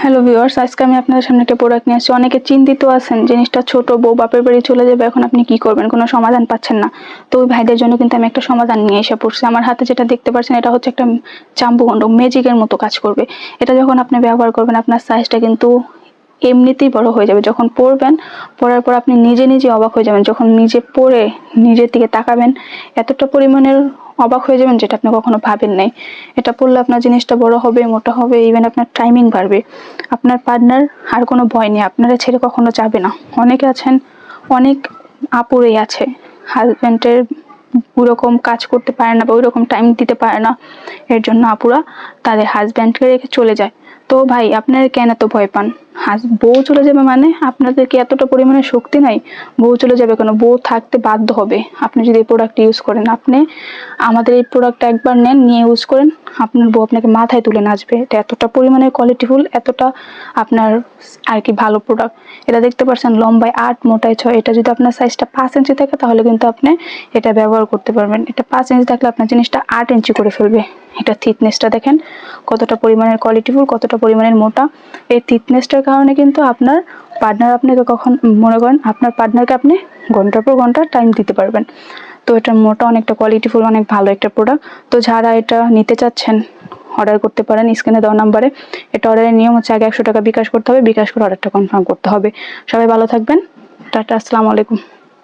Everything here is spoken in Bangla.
হ্যালো ভিউয়ার্স, আজকে আমি আপনাদের সামনে একটা প্রোডাক্ট নিয়ে আসছি। অনেকে চিন্তিত আছেন, জিনিসটা ছোট, বউ বাপের বাড়ি চলে যাবে, এখন আপনি কি করবেন, কোনো সমাধান পাচ্ছেন না। তো ওই ভাইদের জন্য কিন্তু আমি একটা সমাধান নিয়ে এসে পড়ছি। আমার হাতে যেটা দেখতে পাচ্ছেন, এটা হচ্ছে একটা চাম্বুগন্ড, ম্যাজিকের মতো কাজ করবে। এটা যখন আপনি ব্যবহার করবেন, আপনার সাইজটা কিন্তু এমনিতেই বড় হয়ে যাবে। যখন পরবেন, পরার পর আপনি নিজে নিজে অবাক হয়ে যাবেন। যখন নিজে পরে নিজের দিকে তাকাবেন, এতটা পরিমাণের অবাক হয়ে যাবেন যেটা আপনি কখনো ভাবেন নাই। এটা পরলে আপনার জিনিসটা বড় হবে, মোটা হবে, ইভেন আপনার টাইমিং বাড়বে। আপনার পার্টনার আর কোনো ভয় নেই, আপনারা ছেড়ে কখনো যাবে না। অনেকে আছেন, অনেক আপুরেই আছে, হাজব্যান্ডের ওরকম কাজ করতে পারে না বা ওইরকম টাইম দিতে পারে না, এর জন্য আপুরা তাদের হাজব্যান্ডকে রেখে চলে যায়। তো ভাই, আপনারা কেন এত ভয় পান? বউ চলে যাবে মানে আপনাদের কি এতটা পরিমাণে শক্তি নাই? বউ চলে যাবে কেন? বউ থাকতে বাধ্য হবে আপনি যদি এই প্রোডাক্ট ইউজ করেন। আপনি আমাদের এই প্রোডাক্টটা একবার নেন, নিয়ে ইউজ করেন, আপনার বউ আপনাকে মাথায় তুলে নাচবে। এটা এতটা পরিমাণে কোয়ালিটিফুল, এতটা আপনার আর কি ভালো প্রোডাক্ট। এটা দেখতে পাচ্ছেন লম্বায় 8, মোটায় 6। এটা যদি আপনার সাইজটা 5 ইঞ্চি থাকে তাহলে কিন্তু আপনি এটা ব্যবহার করতে পারবেন। এটা 5 ইঞ্চি থাকলে আপনার জিনিসটা 8 ইঞ্চি করে ফেলবে। এটা থিকনেসটা দেখেন কতটা পরিমাণের কোয়ালিটিফুল, কতটা পরিমাণের মোটা। এই থিকনেসটার কারণে কিন্তু আপনার পার্টনার আপনাকে কখন মনে করেন, আপনার পার্টনারকে আপনি ঘন্টার পর ঘন্টা টাইম দিতে পারবেন। তো এটা মোটা, অনেকটা কোয়ালিটিফুল, অনেক ভালো একটা প্রোডাক্ট। তো যারা এটা নিতে চাচ্ছেন অর্ডার করতে পারেন স্ক্রিনে দেওয়া নাম্বারে। এটা অর্ডারের নিয়ম হচ্ছে আগে 100 টাকা বিকাশ করতে হবে, বিকাশ করে অর্ডারটা কনফার্ম করতে হবে। সবাই ভালো থাকবেন। টাটা, আসসালামু আলাইকুম।